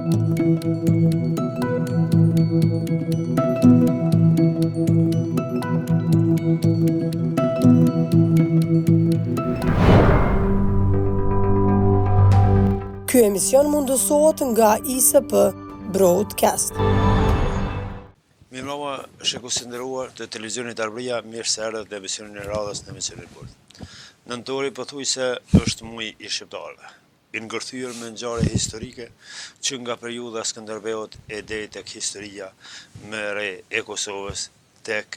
Ky emision mundësohet nga ISP Broadcast. Mirëmbrëma, shikues të nderuar të televizionit Arbëria, mirë se erdhët në emisionin e radhës në emisionin e Bord. Nëntori pothuajse është muaj i shqiptarëve, i ngërthyer me ngjarje historike që nga periudha Skënderbeut e deri tek historia më e re e Kosovës, tek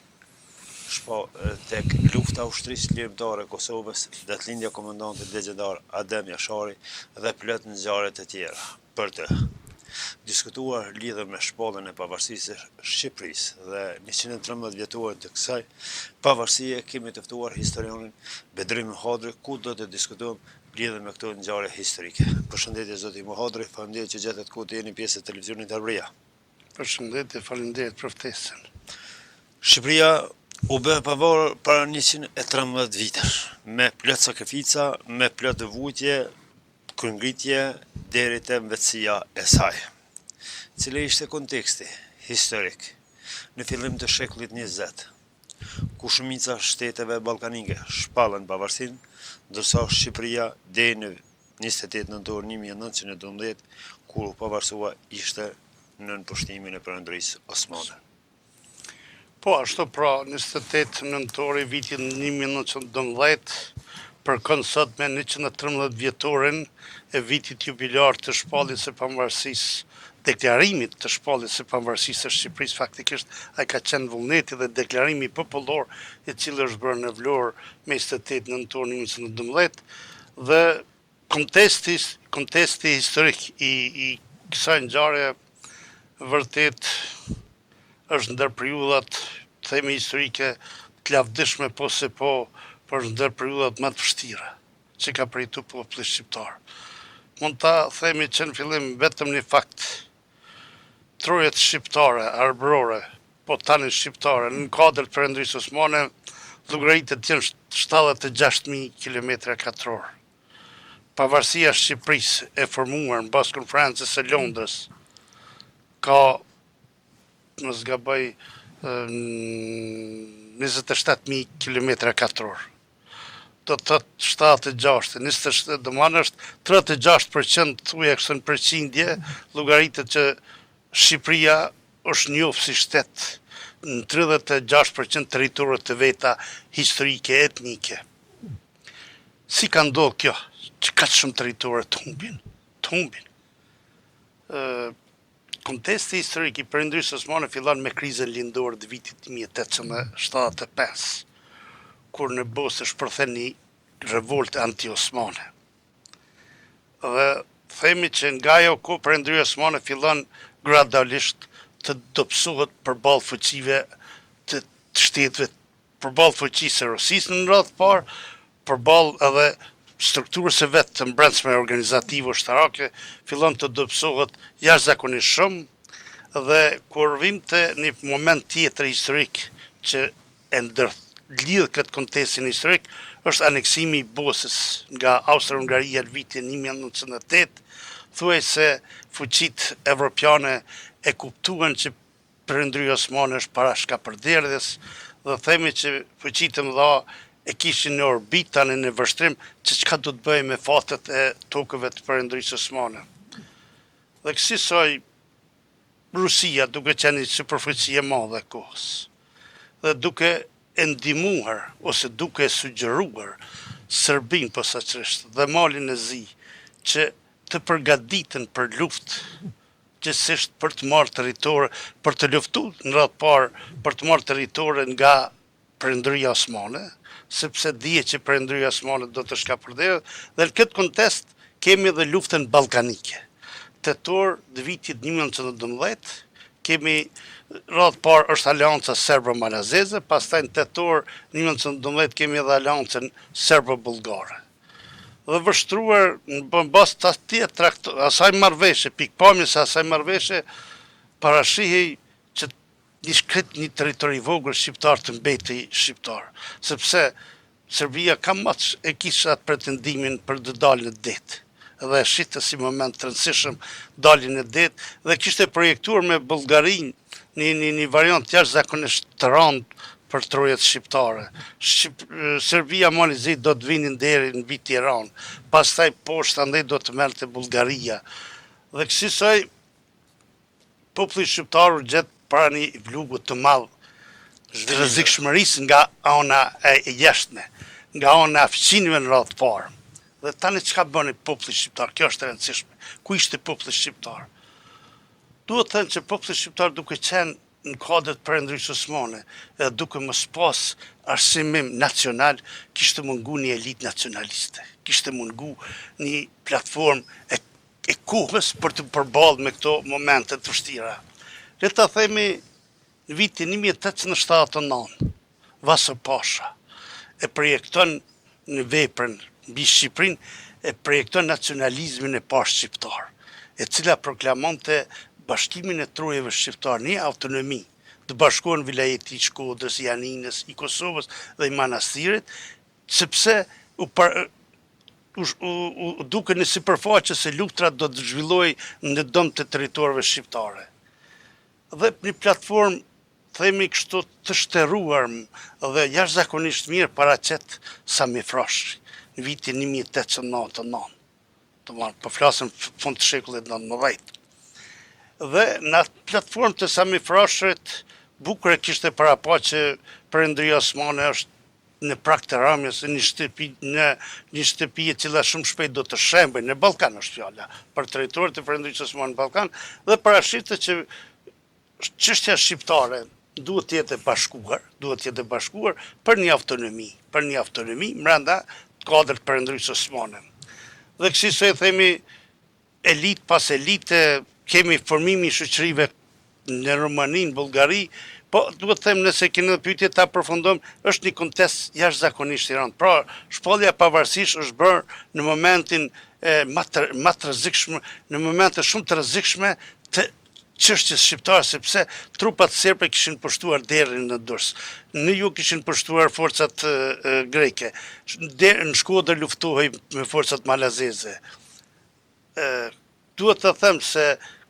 lufta ushtrisë lirimtare e Kosovës, datëlindja e komandantit legjendar Adem Jashari dhe plot ngjarje të tjera për të diskutuar lidhur me shpalljen e pavarësisë së Shqipërisë dhe 113 vjetorin të kësaj pavarësie. Kemi të ftuar historianin Bedrim Muhadri, ku do të diskutojmë lidhur me këto ngjarje historike. Përshëndetje zoti Muhadri, faleminderit që gjetet kohë të jeni pjesë e televizionit Arbëria. Përshëndetje, faleminderit për ftesën. Shqipëria u bë pavarur para 113 vitesh, me plot sakrifica, me plot vujtje, kryengritje deri te mbetësia e saj. Cili ishte konteksti historik në fillim të shekullit 20, ku shumica shteteve ballkanike shpallën pavarësinë, ndërsa Shqipëria deri në 28 nëntor 1912, kur u pavarësua, ishte nën pushtimin e Perëndrisë Osmane. Po, ashtu pra, 28 nëntori vitin 1912, përkon sot me 113 vjetorin e vitit jubilar të shpalljes së pavarësisë, deklarimit të shpalljes së pavarësisë së Shqipërisë. Faktikisht ai ka qenë vullneti dhe deklarimi popullor i cili është bërë në Vlorë me 28 nëntor 1912, dhe kontesti historik i kësaj ngjarje vërtet është ndër periudhat, themi historike, të lavdishme, po se po, për ndër periudhat më të vështira që ka përjetuar populli shqiptar. Mund ta themi që në fillim vetëm një fakt, trojet shqiptare, arbërore, po tani shqiptare, në kuadër të Perëndrisë Osmane, llogaritet janë 76.000 km². Pavarësia e Shqipërisë e formuar në bazë konferencës së Londrës ka, mos gaboj, 27.000 km². Do të thotë 76, 27, do më është 36% thuaj kështu në përqindje, llogaritet që Shqipëria është njohur si shtet në 36% territorë të veta historike, etnike. Si ka ndodhur kjo, që kaq shumë territorë të humbin? Kontesti historik i Perëndrisë Osmane fillon me krizën lindore të vitit 1875, kur në Bosnë shpërthen një revoltë anti-osmane. Dhe themi që nga ajo kohë Perëndria Osmane fillon gradualisht të dobësohet përballë fuqive të shtetëve, përballë fuqisë së Rusisë në radhë parë, përballë edhe strukturës e vetë të mbrëmshme organizative ushtarake, fillon të dobësohet jashtëzakonisht shumë, dhe kur vim të një moment tjetër historik që e lidh këtë kontestin historik, është aneksimi i Bosnës nga Austro-Hungaria në vitin 1908, thuaj se fuqitë evropiane e kuptuan që Perëndria Osmane është para shkapërderdhjes, dhe themi që fuqitë e mëdha e kishin në orbit tani në vështrim që çka do të bëjë me fatet e tokëve të Perëndrisë Osmane. Dhe kësaj Rusia, duke qenë një superfuqi e madhe e kohës, dhe duke e ndihmuar ose duke e sugjeruar Serbinë posaçërisht dhe Malin e Zi që të përgatiten për luftë, gjithsesi për të marrë territorë, për të luftuar në radhë parë për të marrë territorë nga Perëndria Osmane, sepse dihet që Perëndria Osmane do të shkapërderdhet, dhe në këtë kontekst kemi edhe luftën ballkanike. Tetor të vitit 1912 kemi radhë parë është aleanca serbo-malazeze, pastaj në tetor 1912 kemi edhe aleancën serbo-bullgare. Dhe vështruar në bazë të asaj marrëveshje, pikpamjes së asaj marrëveshje, parashihej që një territori i vogël shqiptar të mbetej shqiptar, sepse Serbia ka e kishte atë pretendimin për të dalë në det. dhe shite si moment të rëndësishëm dalin e det, dhe kishte projektuar me Bullgarinë një variant jashtëzakonisht të rëndë për trojet shqiptare. Serbia mali zi do të vinin deri në vit Tiranë, pastaj poshtë andaj do të merrte Bullgaria. Dhe kësaj populli shqiptar u gjet para një vlugu të madh të rrezikshmërisë nga ana e jashtme, nga ana e fqinjve në radhë parë. Dhe tani çka bëni populli shqiptar? Kjo është e rëndësishme. Ku ishte populli shqiptar? Duhet të thënë që populli shqiptar duke qenë në kodët për Perëndryes Osmane, edhe duke mos pas arsimim nacional, kishte mungu një elitë nacionaliste, kishte mungu një platformë e kohës për të përballë me këto momente të vështira. Le ta themi në vitin 1879, Vaso Pasha e projekton në veprën mbi Shqipërinë, e projekton nacionalizmin e parë shqiptar, e cila proklamonte bashkimin e trojeve shqiptar, një autonomi të bashkuar vilajeti i Shkodrës, i Janinës, i Kosovës dhe i Manastirit, sepse u duke në sipërfaqe se luftra do të zhvilloj në dëm të territorëve shqiptare. Dhe një platformë, themi kështu të shtërruar dhe jashtëzakonisht mirë paraqet Sami Frashëri në vitin 1899. Po flasëm fund të shekullit 19. Dhe në atë platformë të Sami Frashërit, bukur e kishte paraqe që Perëndria Osmane është në prag të rëmjes në një shtëpi e cila shumë shpejt do të shembej në Ballkan, është fjala për territorin e Perëndrisë Osmane në Ballkan, dhe parashitet që çështja shqiptare duhet të jetë e bashkuar për një autonomi brenda kuadrit të Perëndrisë Osmane. Dhe kësaj themi elitë pas elite, kemi formimi i shoqërive në Rumani, në Bullgari, po duhet të them nëse keni pyetje ta përfundojmë, është një kontest jashtëzakonisht i rëndë. Pra, shpallja e pavarësisë është bërë në momentin më të rrezikshëm, në momente shumë të rrezikshme të çështjes shqiptare, sepse trupat serbe kishin pushtuar derin në Durrës. Në jug kishin pushtuar forcat greke. Në Shkodër luftohej me forcat malazeze. Duhet të them se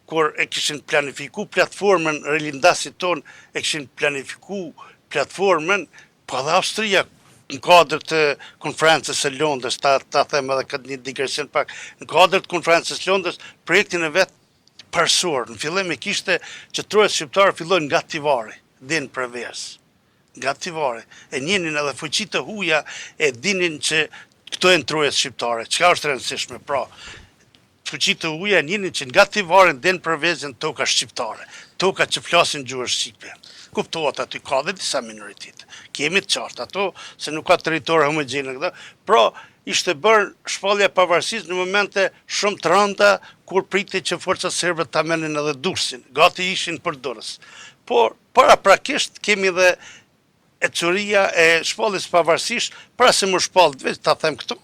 kur e kishin planifiku platformën, rilindasit ton e kishin planifiku platformën, po dhe Austria në kuadër të konferencës së Londrës, ta them edhe këtë një digresion pak, në kuadër të konferencës së Londrës, projektin e vetë parsor, në fillim e kishte që trojet shqiptare fillojnë nga Tivari, dhe në përversë. Nga Tivari. E njenin edhe fuqitë të huaja e dinin që këto janë trojet shqiptare. Çka është rëndësishme? Pra, fuqitë të huaja e njenin që nga Tivari dhe në përversë janë toka shqiptare, toka që flasin gjuhën shqipe. Kuptohet aty ka dhe disa minoritete. Kemi të qartë ato, se nuk ka territor homogjene këta. Pra, ishte bërë shpallja e pavarësisë në momente shumë të rënda kur priti që forcat serbe ta merrnin edhe Durrësin, gati ishin për Durrës. Por paraprakisht kemi dhe e çuria e shpalljes pavarësisht, para se më shpall, vetë ta them këtu,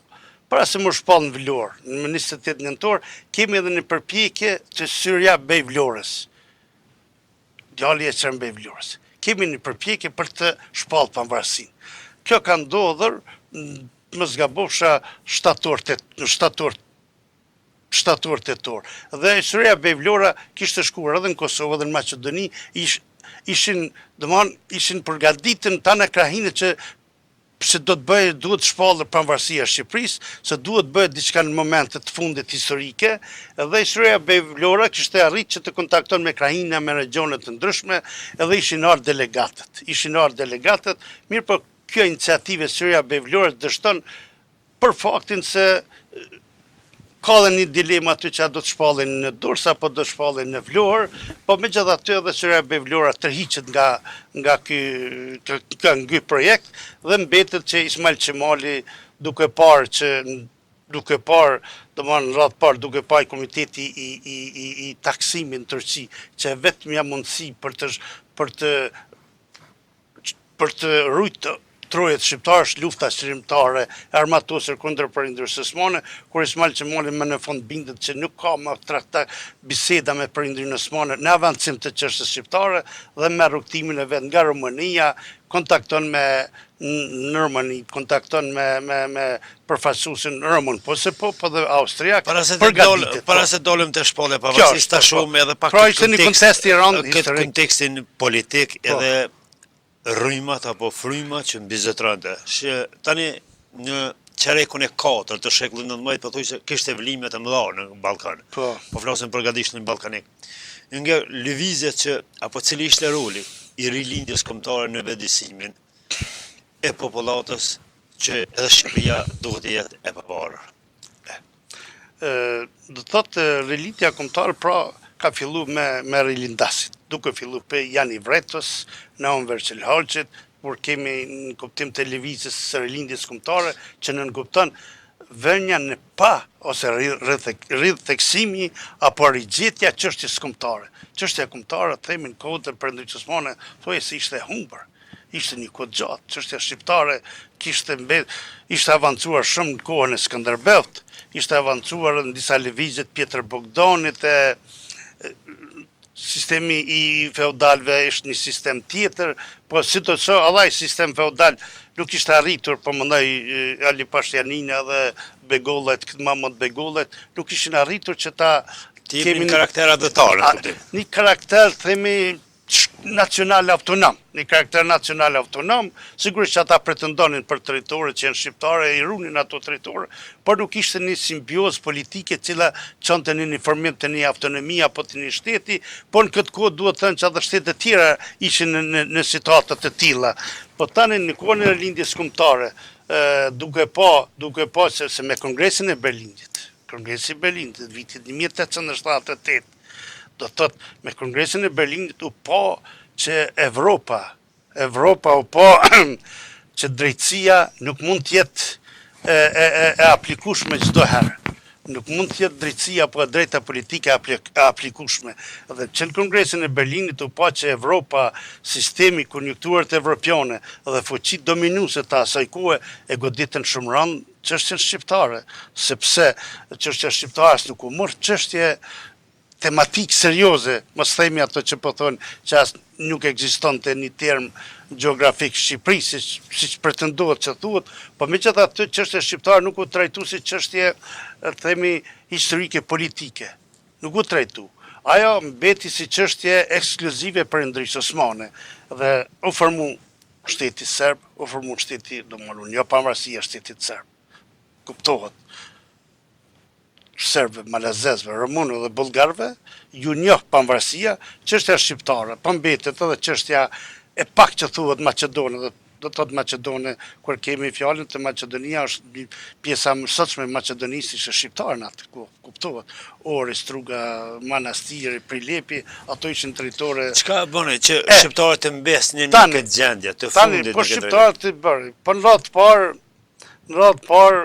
para se më shpall në Vlorë, në 28 nëntor, kemi edhe një përpjekje të Syria Bej Vlorës. Djali e qërën Bej Vlorës. Kemi një përpjekje për të shpallë pavarësinë. Kjo ka ndodhur më zgabosha shtator tetor. Dhe Syria Bej Vlora kishte shkuar edhe në Kosovë edhe në Maqedoni, ishin përgatitur tana krahinë që se duhet shpallur pavarësia e Shqipërisë, se duhet bëhet diçka në momente të fundit historike, dhe Syria Bej Vlora kishte arritur që të kontakton me krahina, me regione të ndryshme, edhe ishin ardhur delegatët, mirë po kjo iniciative Syria Bej Vlorës dështon për faktin se ka dhe një dilema aty që a do të shpallin në Durrës apo do të shpallin në Vlorë, po megjithatë edhe Syria Bej Vlora tërhiqet nga ky projekt dhe mbetet që Ismail Qemali duke parë domethënë në radhë parë duke parë komiteti i taksimit në Turqi, që vetmja mundësi për të ruajtur trojet shqiptarë është lufta shërimtare armatosur kundër Perëndrisë Osmane, kur Ismail Qemali më në fund bindet që nuk ka më biseda me Perëndrinë Osmane në avancim të çështjes shqiptare dhe me rrugtimin e vet nga Rumania, kontakton me Nërmën, kontakton me përfaqësuesin Rëmën, po se po dhe Austria përgatitet. Para se dolim të shpallja pavarësisht ta shohim edhe pak këtë kontekstin politik edhe rrymat apo frymat që mbizotronte. Që tani në qerekun e 4 të shekullit 19 po thuaj se kishte vlimet e mëdha në Ballkan. Po flasim për gadishtin ballkanik. Nga lëvizjet që apo cili ishte roli i rilindjes kombëtare në vetëdijsimin e popullatës që edhe Shqipëria duhet të jetë e pavarur. Do thotë rilindja kombëtare pra ka fillu me rilindasit, duke fillu për Jani Vretës, Naum Verçel Hoxhit, kur kemi në kuptim të lëvizjes së rilindjes kombëtare që nënkupton vënia në pa ose rrithëksimi apo rigjetja çështjes kombëtare. Çështja kombëtare themi në kohën e Perëndimit Osmane thuaj se ishte humbur. Ishte një kohë gjatë, çështja shqiptare ishte avancuar shumë në kohën e Skënderbeut, ishte avancuar në disa lëvizje të Pjetër Bogdanit, sistemi i feudalëve ishte një sistem tjetër, po si të çdo allaj sistem feudal nuk ishte arritur, po mendoj Ali Pashtianina dhe Begollet, Mahmud Begollet, nuk ishin arritur që ta kemi një karakter adëtar, një karakter themi nacional autonom, një karakter nacional autonom, sigurisht që ata pretendonin për territore që janë shqiptare e i runin ato territore, por nuk ishte një simbiozë politike cila çonte në një formim të një autonomia apo të një shteti, por në këtë kohë duhet thënë që edhe shtetet tjera ishin në situata të tilla. Po tani në kohën e rilindjes kombëtare, duke po se me Kongresin e Berlinit, Kongresi i Berlinit vitit 1878, do të thotë me Kongresin e Berlinit u po që Evropa u po që drejtësia nuk mund të jetë e aplikueshme çdo herë. Nuk mund të jetë drejtësia apo drejta politike e aplikueshme. Dhe që në Kongresin e Berlinit u po që Evropa, sistemi konjunkturët evropiane dhe fuqitë dominuese të asaj kohe e goditën shumë rënd çështjen shqiptare, sepse çështja shqiptare nuk u mor çështje tematikë serioze, mos themi ato që po thonë që as nuk ekzistonte një term gjeografik Shqipëri, siç pretendohet që thuhet, po megjithatë çështja shqiptare nuk u trajtu si çështje, themi, historike politike. Nuk u trajtu. Ajo mbeti si çështje ekskluzive Perëndimit Osmane dhe u formu shteti serb, u formu shteti, domethënë jo pavarësia e shtetit serb. Kuptohet. Serbëve, malazezëve, rumunëve dhe bullgarëve, ju njoh pavarësia, çështja shqiptare, po mbetet edhe çështja e pak që thuhet Maqedone, dhe do të thotë Maqedone, kur kemi fjalën të Maqedonia është pjesa më sotshme e Maqedonisë ishte shqiptare në atë kohë, kuptohet. Ori, Struga, Manastiri, Prilepi, ato ishin territore. Çka bëni që shqiptarët të mbesnin në këtë gjendje të fundit? Po shqiptarët të bëri, po në radhë parë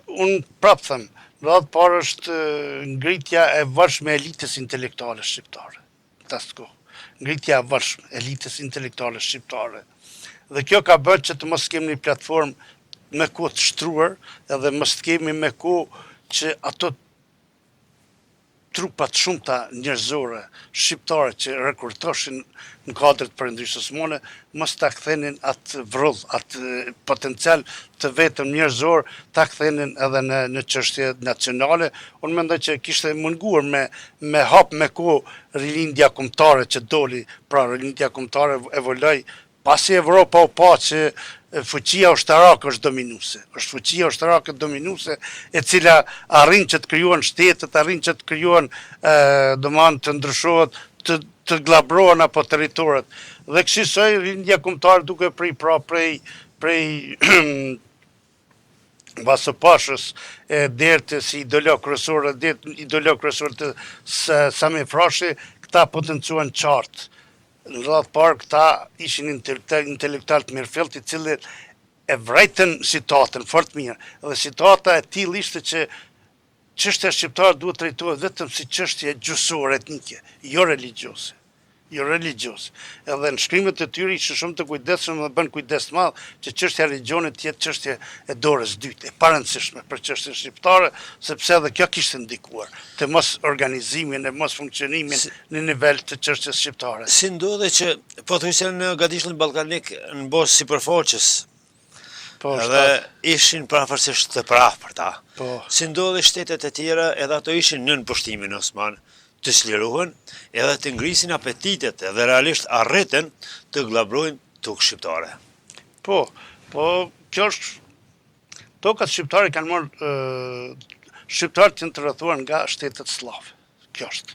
unë prapë thëmë, në radhë parë është ngritja e vërshme elitës intelektuale shqiptare. Tas kohë. Ngritja e vërshme elitës intelektuale shqiptare. Dhe kjo ka bërë që të mos kemi një platformë me kohë të shtruar, edhe mos kemi me kohë që ato trupat shumëta njerëzore shqiptare që rekrutoshin në kuadër të Perëndimit Osmane, mos ta kthenin atë vrull, atë potencial të vetëm njerëzor, ta kthenin edhe në çështje nacionale. Unë mendoj që kishte munguar me hap me kohë rilindja kombëtare që doli, pra rilindja kombëtare evoloi pasi Evropa u pa që fuqia ushtarake është dominuese. Është fuqia ushtarake dominuese e cila arrin që të krijohen shtetet, arrin që të krijohen domethënë të ndryshohet, të glabrohen apo territoret. Dhe kësaj rilindja kombëtare duke prej Vasopashës deri të si ideolog kryesor, të Sami Frashi, këta potencuan qartë. Në radhë parë këta ishin intelektual të mirëfillt i cilët e vrejtën situatën fort mirë. Dhe situata e tillë ishte që çështja shqiptare duhet trajtohet vetëm si çështje gjuhësore etnike, jo religjioze. jo religios. Edhe në shkrimet e tyre ishin shumë të kujdesshëm dhe bën kujdes të madh që çështja e religionit të jetë çështje e dorës dytë, e parëndësishme për çështjen shqiptare, sepse edhe kjo kishte ndikuar te mos organizimin e mos funksionimin në nivel të çështjes shqiptare. Si ndodhe që pothuajse në Gadishtin Ballkanik në bosë sipërfaqës edhe ishin prafarësisht të prafërta. Si ndodhe shtetet e tjera edhe ato ishin nën pushtimin osman, të çlirohen edhe të ngrisin apetitet edhe realisht arritën të glabrojnë tokë shqiptare. Po, kjo është tokat shqiptare kanë marrë shqiptarët janë të rrethuar nga shtetet slave. Kjo është.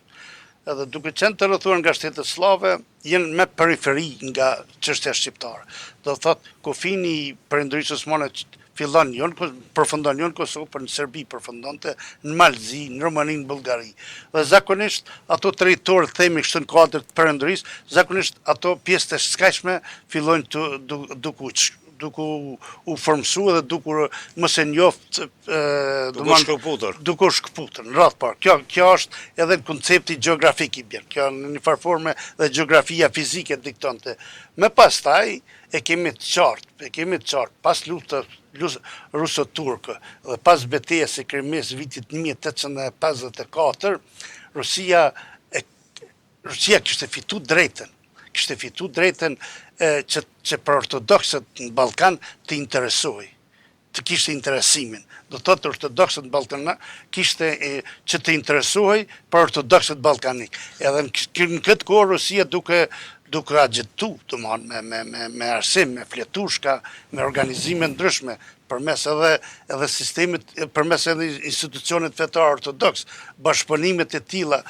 Edhe duke qenë të rrethuar nga shtetet slave, jenë me periferi nga çështja shqiptare. Do thotë kufini i Perëndrisë Osmane fillon përfundon jo në Kosovë, por në Serbi përfundonte, në Malzi, në Romani, në Bullgari. Dhe zakonisht ato territorë themi kështu në kuadër të Perëndrisë, zakonisht ato pjesë të skajshme fillojnë duke u formsu edhe duke mos e njoft duke u shkëputur në radhë parë. Kjo është edhe në koncepti gjeografik i bjen. Kjo në një farë forme dhe gjeografia fizike diktonte. Me pastaj e kemi të qartë, pas luftës ruso-turke dhe pas betejës së Krimis vitit 1854, Rusia kishte fitu drejtën. Kishte fitu drejtën që për ortodoksët në Ballkan të interesoj, të kishte interesimin. Do të thotë ortodoksët në Ballkan kishte që të interesoj për ortodoksët ballkanik. Edhe në këtë kohë Rusia duke agjetu, me arsim, me fletushka, me organizime ndryshme, përmes edhe sistemit, përmes edhe institucionet fetare ortodoks, bashkëpunimet e tilla,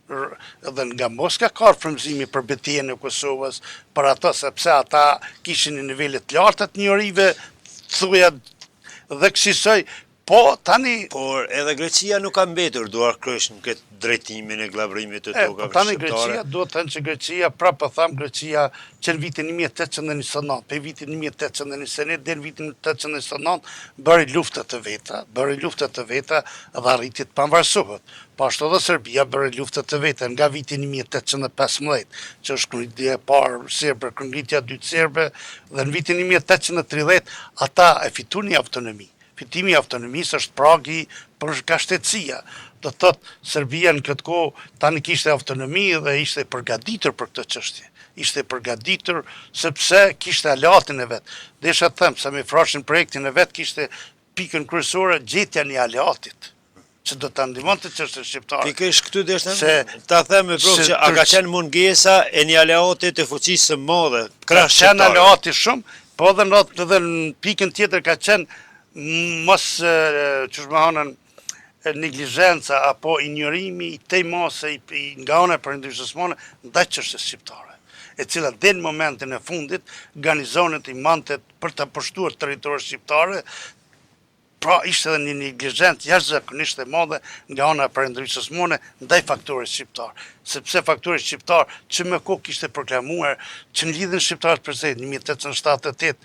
edhe nga Moska ka frymëzimi për betejën e Kosovës, për ato sepse ata kishin në nivelet të larta të njohurive, thuja dhe kësaj. Por edhe Greqia nuk ka mbetur duar krysh në këtë drejtimin e glabrimit të tokave shqiptare. Greqia, duhet të thënë që Greqia, Greqia që në vitin 1829, për vitin 1829 dhe në vitin 1829, bëri luftat të veta dhe arritit panvarësohet. Ashtu edhe Serbia bëri luftat të veta nga vitin 1815, që është kërngritja e parë serbe, kërngritja e dytë serbe, dhe në vitin 1830 ata e fituni autonomi. Fitimi i autonomisë është pragi për nga shtetësia. Do të thotë Serbia në këtë kohë tani kishte autonomi dhe ishte përgatitur për këtë çështje. Ishte përgatitur sepse kishte aleatin e vet. Desha të them se me frashin projektin e vet kishte pikën kryesore gjetja e aleatit që do ta ndihmonte çështën shqiptare. Pikërisht këtu desha ta them me provë që a ka qenë mungesa e një aleati të fuqisë së madhe krahas shqiptare. Ka qenë aleati shumë, po edhe në pikën tjetër ka qenë mos neglizhenca apo injorimi i tejmose nga ana e Perëndrisë Osmane ndaj çështjes shqiptare, e cila dhe në momentin e fundit garnizonet i mantet për të pushtuar territorin shqiptare. Pra ishte edhe një neglizhencë jashtëzakonisht e madhe nga ana e Perëndrisë Osmane ndaj faktorit shqiptar, sepse faktori shqiptar që më kohë kishte proklamuar që në lidhjen shqiptar prezent 1878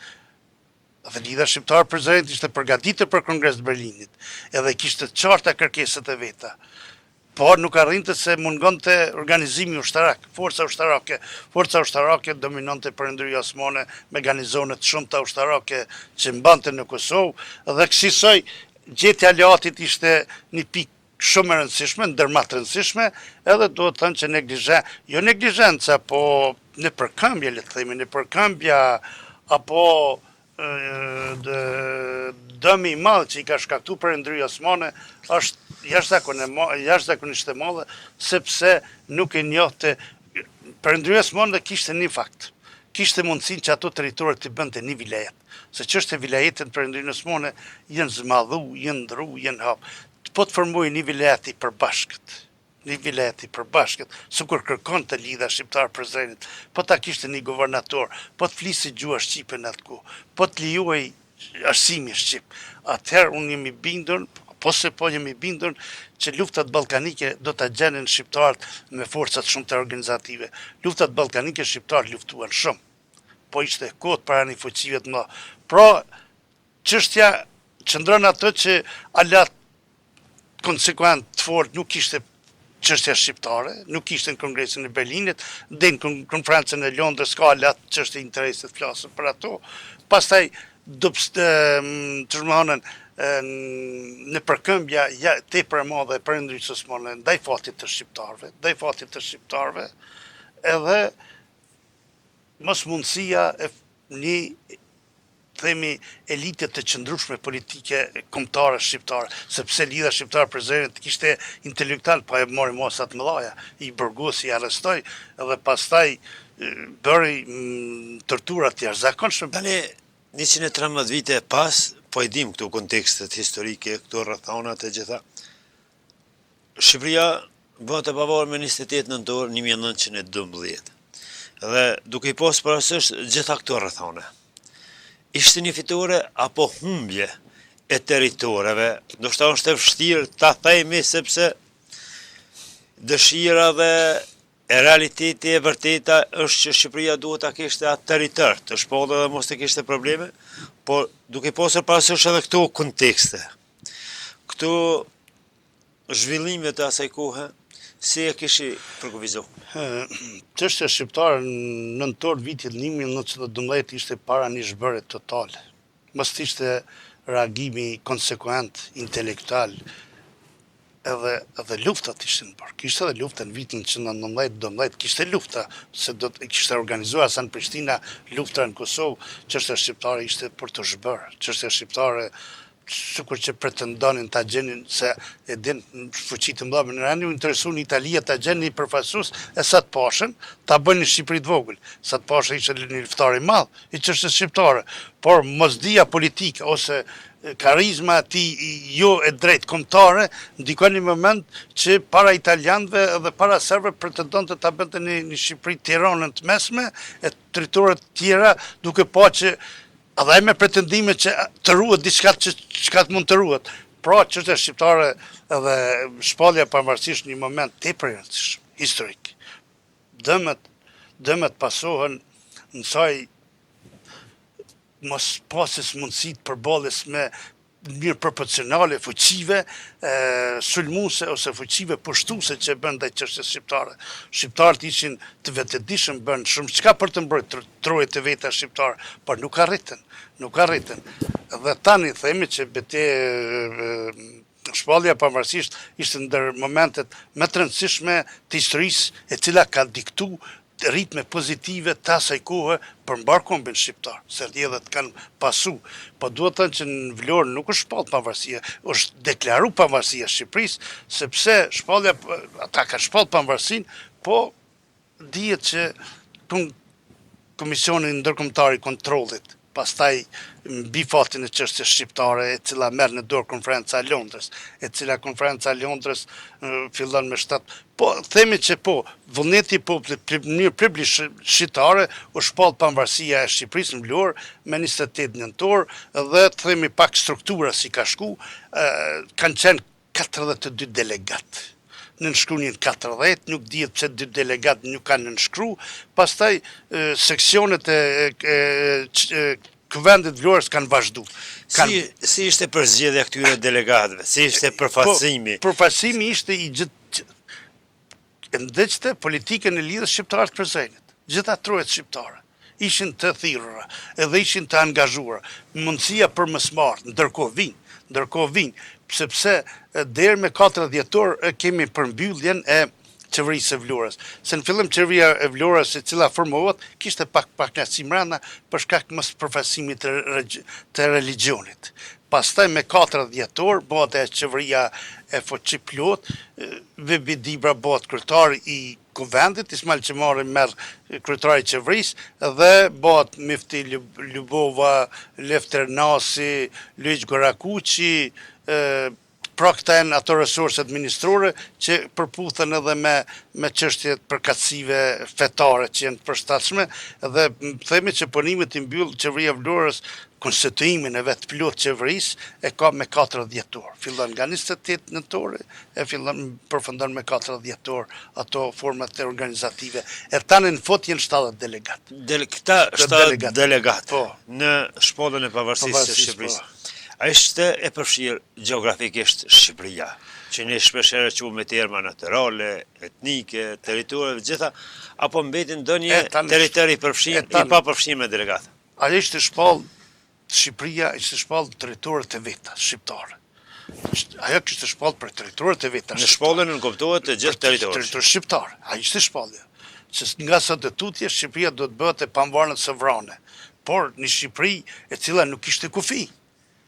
dhe lidhja shqiptare prezent ishte përgatitur për Kongres të Berlinit, edhe kishte qarta kërkesat e veta. Por nuk arrinte se mungonte organizimi ushtarak, forca ushtarake dominonte Perëndria Osmane me garnizonet shumëta ushtarake që mbante në Kosovë, dhe kësaj gjetja e aleatit ishte një pikë shumë e rëndësishme, ndërma të rëndësishme, edhe duhet thënë që jo neglizhenca, po në përkëmbje, le të themi, në përkëmbja apo dëmi i madh që i ka shkaktuar Perëndria Osmane është jashtëzakonisht e madhe, sepse nuk e njohte Perëndria Osmane kishte një fakt. Kishte mundësinë që ato territoret të bënte një vilajet. Se çështë vilajetet në Perëndrinë Osmane janë zmadhu, janë ndru, janë hap. Po të formojë një vilajet i përbashkët, sukur kërkon të lidha shqiptar prezrenit, po ta kishte një guvernator, po të flisi gjua shqipe në atë ku, po të lijuaj arsimi shqip. Atëherë unë jemi bindur, jemi bindur që luftat ballkanike do ta gjenin shqiptarët me forcat shumë të organizative. Luftat ballkanike shqiptarët luftuan shumë, po ishte kohë para një fuqive të mëdha. Pra, çështja qëndron atë që alat konsekvent të fort nuk ishte çështja shqiptare, nuk ishte në Kongresin e Berlinit, dhe në konferencën e Londrës ka atë çështje interesi të flasën për ato. Pastaj në përkëmbja tepër e madhe për Perëndimit Osmane ndaj fatit të shqiptarëve, edhe mosmundësia e një themi elitet të qëndrueshme politike kombëtare shqiptare, sepse lidha shqiptare për zërin kishte intelektual, pa e mori mosat mëdhaja, i burgosi, i arrestoi, edhe pastaj bëri tortura të jashtëzakonshme. Tani 113 vite pas, po e dim këtu kontekstet historike, këtu rrethonat e gjitha. Shqipëria bëhet e pavarur me 28 nëntor 1912. Dhe duke i posë parasysh gjitha këto rrethone. Ishte një fitore apo humbje e territoreve, ndoshta është e vështirë ta themi sepse dëshira dhe e realiteti e vërteta është që Shqipëria duhet ta kishte atë territor, të shpallë dhe mos të kishte probleme, por duke posër parasysh edhe këto kontekste, këto zhvillime të asaj kohe, si e kishi përkufizuar? Çështja shqiptare në nëntor vitit 1912 ishte para një zhbërje totale. Mos ishte reagimi konsekuent, intelektual, edhe luftat ishin bërë. Kishte edhe lufta në vitin 1919, kishte lufta, se do të kishte organizuar sa në Prishtina lufta në Kosovë, çështja shqiptare ishte për të zhbërë. Çështja shqiptare sikur që pretendonin ta gjenin se e din fuqi të mëdha në Irani, u interesuan Italia ta gjenin një përfaqësues e Sat Pashën, ta bënin Shqipëri të vogël. Sat Pasha ishte një luftar i madh i çështjes shqiptare, por mosdia politike ose karizma e tij jo e drejtë kombëtare ndikon në moment që para italianëve dhe para serbëve pretendonte ta bënte një Shqipëri Tiranën të mesme e territore të tjera, duke pa që edhe me pretendime që të ruhet diçka që mund të ruhet. Pra, çështja shqiptare edhe shpallja pavarësisht një moment tepër i rëndësishëm, historik. Dëmet pasohen në saj mos pasis mundësi të përballjes me mënyrë proporcionale fuqive sulmuese ose fuqive pushtuese që bën ndaj çështjes shqiptare. Shqiptarët ishin të vetëdijshëm, bën shumë çka për të mbrojtur trojet e veta shqiptare, por nuk arritën. Dhe tani themi që shpallja pavarësisht ishte ndër momentet më të rëndësishme të historisë e cila ka diktu ritme pozitive të asaj kohe për mbar kombin shqiptar, se rrjedhët kanë pasu. Po duhet thënë që në Vlorë nuk është shpallë pavarësia, është deklaru pavarësia Shqipërisë, sepse ata kanë shpallë pavarësinë, po dihet që Komisioni Ndërkombëtar i Kontrollit, pastaj mbi fatin e çështjes shqiptare, e cila merr në dorë konferenca e Londrës, e cila konferenca e Londrës fillon me 7. Po themi që vullneti i popullit në mënyrë pluralisht shqiptare u shpall pavarësia e Shqipërisë në Vlorë me 28 nëntor dhe themi pak struktura si ka shku, kanë qenë 42 delegatë. Në nënshkrunin 40, nuk dihet pse 2 delegat nuk kanë nënshkru, pastaj seksionet e Kuvendit Vlorës kanë vazhdu. Si ishte përzgjedhja këtyre delegatëve? Si ishte përfaqësimi? Përfaqësimi ishte i ndëqte politikën e lidhjes shqiptare të Prizrenit. Gjitha trojet shqiptare ishin të thirrura, edhe ishin të angazhuara. Mundësia për mësmarrje, ndërkohë vinë, sepse deri me 4 dhjetor kemi përmbylljen e qeverisë e Vlorës. Se në fillim qeveria e Vlorës e cila formohet, kishte pak knatësi brenda për shkak të mos përfaqësimit të religionit. Pastaj me 4 dhjetor bëhet e qeveria e fuqi plot, Vibi Dibra bëhet kryetari i Kuvendit, Ismail Qemari merr kryetari i qeverisë dhe bëhet Mifti Lubova, Lefter Nasi, Luiç Gorakuqi, pra këta janë ato resurse administrore që përputhen edhe me çështjet përkatësive fetare që janë të përshtatshme dhe themi që punimet i mbyll qeveria e Vlorës konstituimin e vetë plot qeverisë e ka me 4 dhjetor. Fillon nga 28 nëntor e përfundon me 4 dhjetor ato format organizative. E tani në fot janë 70 delegat. Këta 70 delegat në shpallën e pavarësisë së Shqipërisë. A ishte e përfshirë gjeografikisht Shqipëria, që ne shpeshherë qumë me terma natyrale, etnike, territoreve, gjitha, apo mbetin ndonjë territori përfshin i pa përfshin me delegat. Ajo ishte shpallë, Shqipëria ishte shpallë territoret e veta shqiptare. Ajo kishte shpallë për territoret e veta shqiptare. Në shpallën në kuptohet të gjithë territorit. Territor shqiptar. Ajo ishte shpallë. Që nga sot e tutje, Shqipëria do të bëhet e pamvarme sovrane. Por një Shqipëri e cila nuk ishte kufi.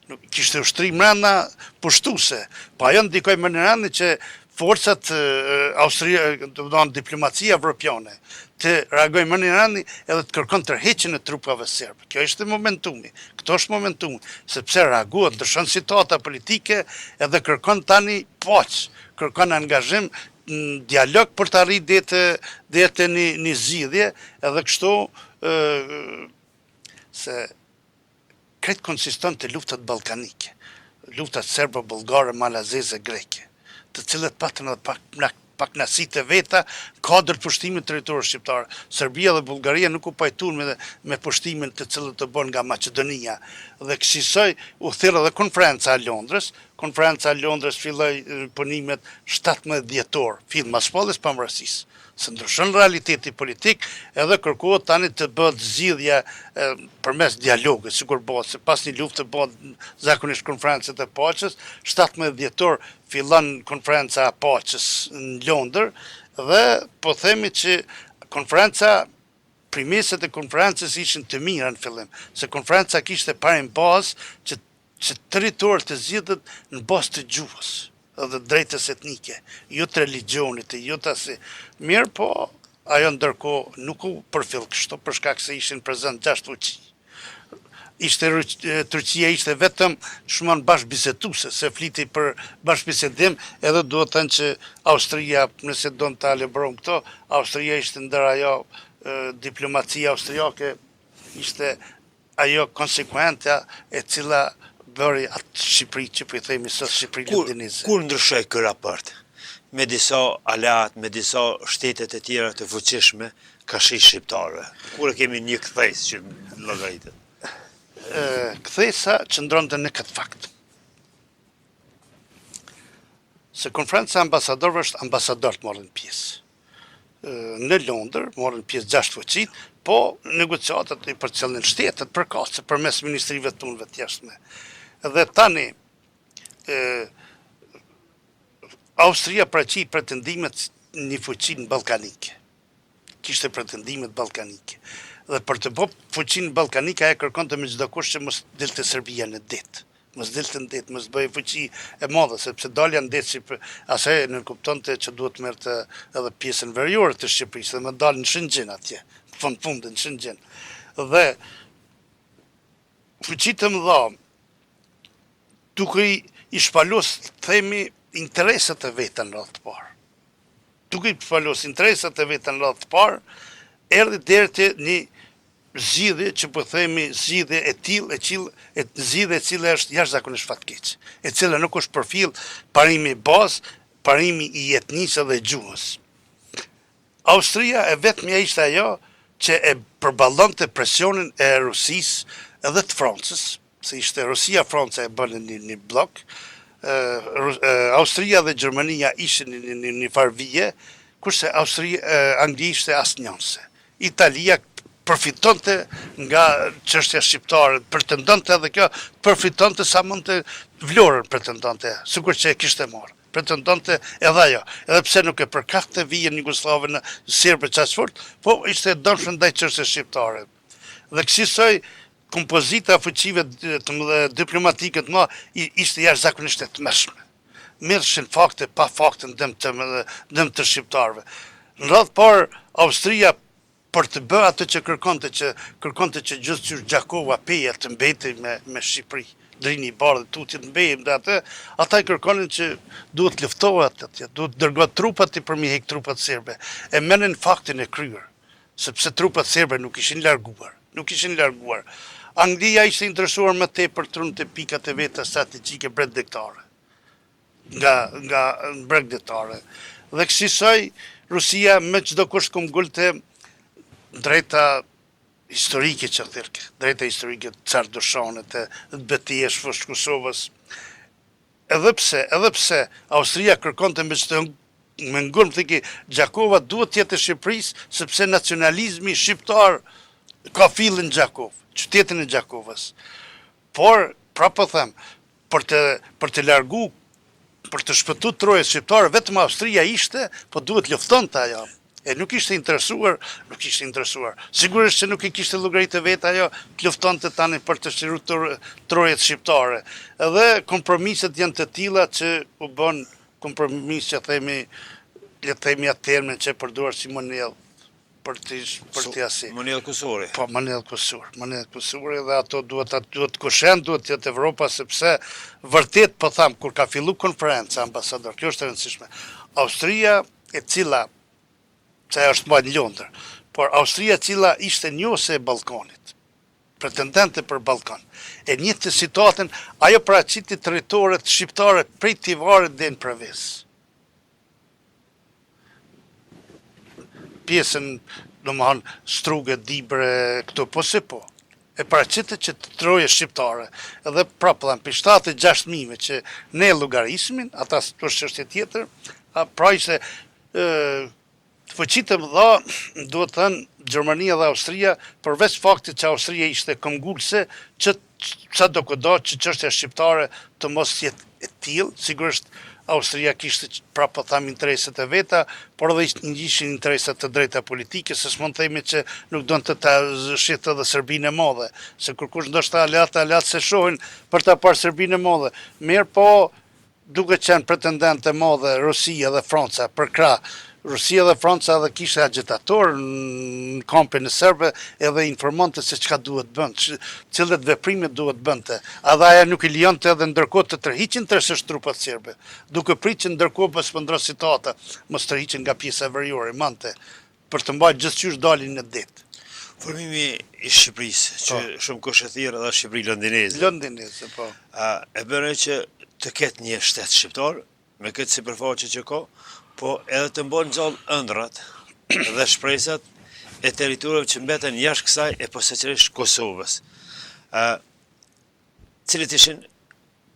Nuk kishte ushtri mrena pushtuse. Pa ajo ndikoj më në rëndë që forcat diplomacia evropiane të reagoj më në rëndë edhe të kërkon tërheqjen e trupave serbe. Kjo ishte momentumi. Këto është momentumi. Sepse reaguat, ndryshon situata politike edhe kërkon tani paqë. Kërkon angazhim në dialog për të arritë dete një zgjidhje edhe kështu se kretë konsiston të luftat balkanike, luftat serbo-bulgare, malazeze, greke, të cilët patën edhe pak nasit e veta, kadër pushtimit territorit shqiptar. Serbia dhe Bulgaria nuk u pajtuan me pushtimin të cilët të bën nga Maqedonia. Dhe kësaj u thirrë edhe konferenca e Londrës. Konferenca e Londrës filloi punimet 17 dhjetor, fill mas shpalljes pavarësisë. Se ndryshon realiteti politik edhe kërkohet tani të bëhet zgjidhja përmes dialogut, sikur bëhet se pas një lufte bëhet zakonisht konferencët e paqes, 17 dhjetor fillon konferenca e paqes në Londër dhe po themi që premeset e konferencës ishin të mira në fillim, se konferenca kishte parë bazë që territorit të zgjidhet në bazë të gjuhës edhe drejtës etnike, jo të religionit, jo të asi. Mirë, po, ajo ndërkohë nuk u përfill kështu, për shkak se ishin prezent 6 fuqi. Turqia ishte vetëm shumë bashkëbisetuese, se fliti për bashkëbisedim, edhe duhet të thënë që Austria, nëse do të alebron këto, Austria ishte ndër ajo diplomacia austriake, ishte ajo konsekuenta e cila bëri atë Shqipëri që po i themi sot Shqipëri lëndineze. Kur ndryshoi ky raport me disa aleat, me disa shtetet e tjera të fuqishme, ka shi shqiptarëve? Kur kemi një kthesë që llogaritet? Kthesa qëndronte në këtë fakt. Se konferenca e ambasadorëve është ambasadorët morën pjesë. Në Londër morën pjesë 6 fuqit, po negociatat i përcjellnin shtetet përkatëse përmes ministrive të punëve të jashtme. Dhe tani, Austria praqi pretendimet një fuqinë balkanike. Kishte pretendimet balkanike. Dhe për të bëu fuqinë balkanike, ajo kërkonte me çdo kusht që mos dilte Serbia në det. Mos dilte në det, mos bëjë fuqi e madhe, sepse dalja në det, asaj në kuptonte që duhet merrte edhe pjesën veriore të Shqipërisë, dhe më dalë në Shëngjin atje, fundin në Shëngjin. Dhe fuqitë të mëdha, duke i shpalos, themi, interesat e veta në radhë të parë. Duke i shpalos interesat e veta në radhë të parë, erdhi deri te një zgjidhje që po themi zgjidhje e tillë, zgjidhje e cila është jashtëzakonisht fatkeqe, e cila nuk është përfill parimi i bazë, parimi i etnisë dhe gjuhës. Austria e vetmja ishte ajo që e përballonte presionin e Rusisë edhe të Francës, se ishte Rusia, Franca e bënë një blok, Austria dhe Gjermania ishin një farvije, kurse Anglia ishte asnjëse. Italia përfitonte nga çështja shqiptare, pretendonte edhe kjo, përfitonte sa mund të vlorën pretendonte, sikur që e kishte marrë. Pretendonte edhe ajo, edhe pse nuk e përkafte vijën Jugosllavën serbe çaq fort, po ishte e dëmshme ndaj çështjes shqiptare. Dhe kësaj kompozita fuqive diplomatike të mëdha ishte jashtëzakonisht e tmeshme. Merrshin fakte pa fakte në dëm të shqiptarëve. Në radhë parë Austria për të bërë atë që kërkonte që gjithçysh Gjakova Peja të mbetej me Shqipëri, Drini i Bardhë, Tuti të mbejmë dhe atë, ata i kërkonin që duhet luftohet atje, duhet dërgohet trupat i përmi hek trupat serbe. E merrnin faktin e kryer, sepse trupat serbe nuk ishin larguar. Anglia ishte interesuar më tepër trunte pikat e veta strategjike bregdetare. Nga bregdetare. Dhe kësaj Rusia me çdo kusht kumgulte drejta historike që thirke, drejta historike të Cardoshanit, të betejës fështë Kosovës. edhe pse Austria kërkonte me ngurmë thiki Gjakova duhet të jetë e Shqipërisë sepse nacionalizmi shqiptar ka fillin në Gjakov, qytetin e Gjakovës. Por, pra po them, për të largu, për të shpëtu trojës shqiptare, vetëm Austria ishte, po duhet luftonte ajo. E nuk ishte interesuar. Sigurisht që nuk i kishte llogaritë vetë ajo, të luftonte tani për të shëruar trojët shqiptare. Edhe kompromiset janë të tilla që u bën kompromis që le të themi atë termin që përdoret si monedh për të asi. Monedh kusore. Po, monedh kusore dhe ato duhet kushen, duhet jetë Evropa, sepse vërtet, po tham, kur ka fillu konferenca ambasador, kjo është e rëndësishme. Austria e cila, që është mbajt në Londër, por Austria cila ishte njose e Ballkanit, pretendente për Ballkan, e njëjtë situatën, ajo paraqiti territoret shqiptare prej Tivarit deri në Preves. Pjesën, domethënë, Struge, Dibre, këto po se po. E paraqitet që të troje shqiptare, edhe prapë për 7-6.000 që ne llogarismin, ata është çështje tjetër, pra ishte fuqitë më dha, duhet të thënë, Gjermania dhe Austria, përveç faktit që Austria ishte këmbgulse, që sa do këdo që çështja shqiptare të mos jetë e tillë, sigurisht Austria kishte prapë tham interesat e veta, por edhe ishin interesat të drejta politike, se s'mund të themi që nuk don të ta shitë edhe Serbinë e Madhe, se kërkush ndoshta aleat se shohin për ta parë Serbinë e Madhe. Mirë po, duke qenë pretendente madhe Rusia dhe Franca për krah. Rusia dhe Franca edhe kishte agitator në kampin e serbe edhe informonte se çka duhet bënë, cilët veprime duhet bënte. Edhe aja nuk i lijonte edhe ndërkohë të tërhiqin tërësisht trupat serbe, duke pritë që ndërkohë pas pëndro situata, mos tërhiqin nga pjesa veriore, mante, për të mbajtur gjithçysh dalin në ditë. Formimi i Shqipërisë, që shumë kush e thirr edhe Shqipëri londineze. Londineze, po. E bëre që të ketë një shtet shqiptar, me këtë sipërfaqe që ka, po edhe të mbon gjallë ëndrat dhe shpresat e territorëve që mbeten jashtë kësaj e posaçërisht Kosovës. Cilët ishin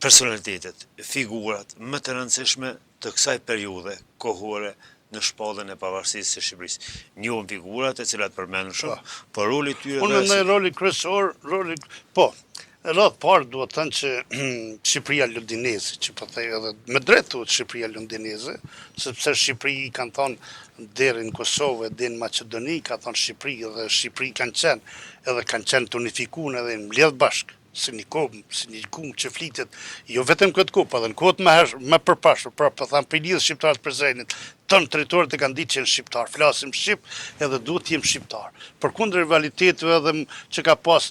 personalitetet, figurat më të rëndësishme të kësaj periudhe kohore në shpallën e pavarësisë së Shqipërisë. Njohëm figurat e cilat përmendën shumë, por roli i tyre Unë mendoj roli kryesor, po. Radhë parë duhet thënë që Shqipëria londineze, që po thej edhe me drejt thuhet Shqipëria londineze, sepse Shqipëri i kanë thonë deri në Kosovë, deri në Maqedoni, ka thonë Shqipëri dhe Shqipëri kanë qenë të unifikuar edhe në mbledh bashkë, si një kumë që flitet, jo vetëm këtë kohë, edhe në kohët më përpashur, pra po thamë për lidhë shqiptarët për zrenit, tonë territorët e kanë ditë që janë shqiptar, flasim shqip edhe duhet të jem shqiptar. Përkundër rivaliteteve edhe që ka pas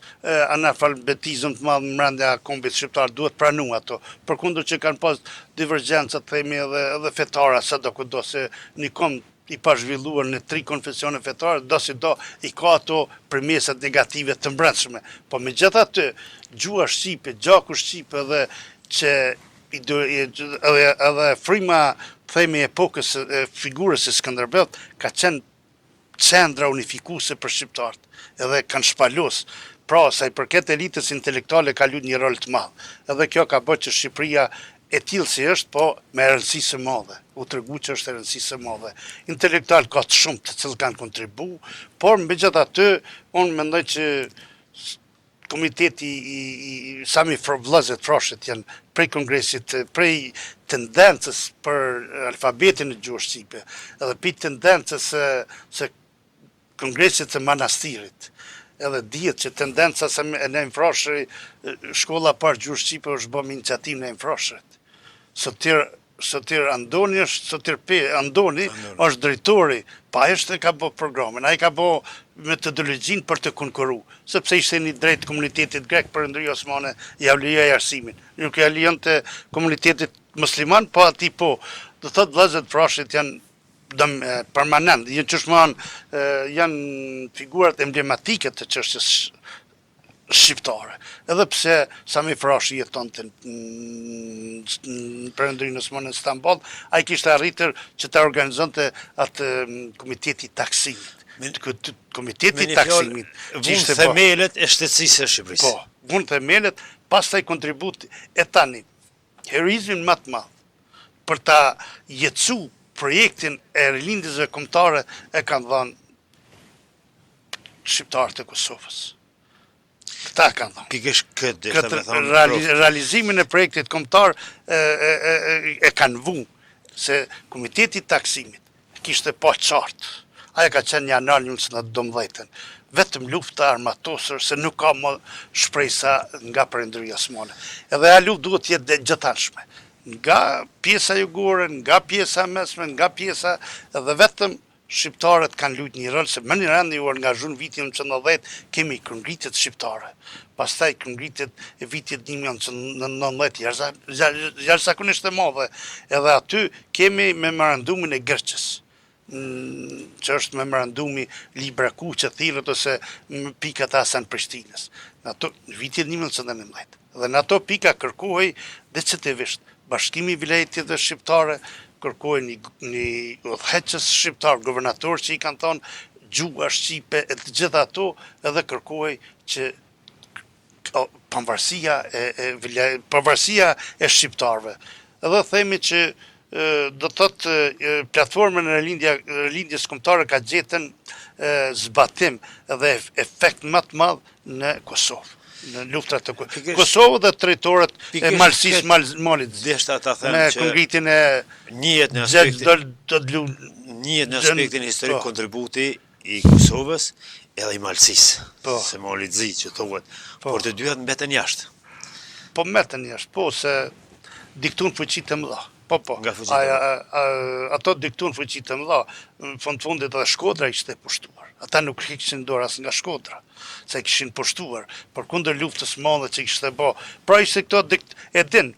analfabetizëm të madh brenda kombit shqiptar, duhet pranu ato. Përkundër që kanë pas divergjenca, themi edhe fetare, sadokudo se një komb i pazhvilluar në 3 konfesione fetare, do si do i ka ato përmesat negative të mbrëmshme. Po megjithatë, gjua shqipe, gjaku shqipe edhe që edhe frima themi epokës figurës e Skënderbeut ka qenë qendra unifikuese për shqiptarët, edhe kanë shpalos. Pra, sa i përket elitës intelektuale ka luajtur një rol të madh. Edhe kjo ka bërë që Shqipëria e tillë si është, po me rëndësi së madhe. U tregu që është e rëndësi së madhe. Intelektual ka të shumë të cilë kanë kontribu, por megjithatë, unë mendoj që komiteti i Sami vëllezërit Froshet janë prej kongresit, prej tendencës për alfabetin e gjuhës shqipe, edhe prej tendencës se kongresit të manastirit. Edhe dihet që tendenca se në Nejm Froshëri, shkolla parë gjuhë shqipe është bërë me iniciativë Nejm Froshërit. Sotir Andoni është drejtori, pa është e ka bë programin, ai ka bë metodologjinë për të konkurruar, sepse ishte një drejt komunitetit grek për Perëndria Osmane, ja lejoi arsimin. Nuk ja lejonte komunitetit musliman, po aty po. Do thotë vëllezërit Froshit janë permanent, janë figurat emblematike të çështjes shqiptare. Edhe pse Sami Froshi jetonte në Perëndrinë Osmane në Stamboll, ai kishte arritur që ta organizonte atë komiteti taksimit. Komiteti taksimit vun themelet e shtetësisë së Shqipërisë. Po, vun themelet, pastaj kontributi e tani. heroizmin më të madh për ta jetësu projektin e rilindjeve kombëtare e kanë dhënë shqiptarët e Kosovës. Këta kanë dhënë. Pikërisht këtë Realizimin e projektit kombëtar e kanë vënë se Komiteti i Taksimit kishte pa qartë. Aja ka qenë janar 1912. Vetëm lufta armatosur se nuk ka më shpresa nga Perëndëria Osmane. Edhe ajo luftë duhet të jetë gjithanshme. Nga pjesa jugore, nga pjesa mesme, nga pjesa edhe vetëm shqiptarët kanë luajtur një rol, se më një rëndëjuar nga zhun vitin 1990 kemi këngritjet shqiptare. Pastaj këngritjet e vitit 1919 jashtëzakonisht e madhe. Edhe aty kemi memorandumin e Gërçës, që është memorandumi Libraku që thirrët ose pikat e Hasan Prishtinës. Në ato vitin 1919. Dhe në ato pika kërkohej decisivisht Bashkimi i Vilajeteve Shqiptare, kërkojnë një udhëheqës shqiptar, guvernator që i kanë thonë gjuha shqipe e të gjitha ato, edhe kërkojnë që pavarësia e shqiptarve. Edhe themi që do të thotë platformën e rilindjes kombëtare ka gjetën zbatim dhe efekt më të madh në Kosovë. Në luftrat e Kosovë dhe territoret e Malësisë Malit. Deshta ta them me që këngritjen e njihet në aspektin historik kontributi i Kosovës edhe i Malësisë. Se Malit zi që thuhet, por të dyja mbeten jashtë. Po mbeten jashtë, po se diktun fuqitë të mëdha. Po. Ato diktun fuqitë të mëdha, në fundit edhe Shkodra ishte pushtuar. Ata nuk kishin dorë as nga Shkodra, se kishin pushtuar, por kundër luftës madhe që kishte bë. Pra ishte këto e din,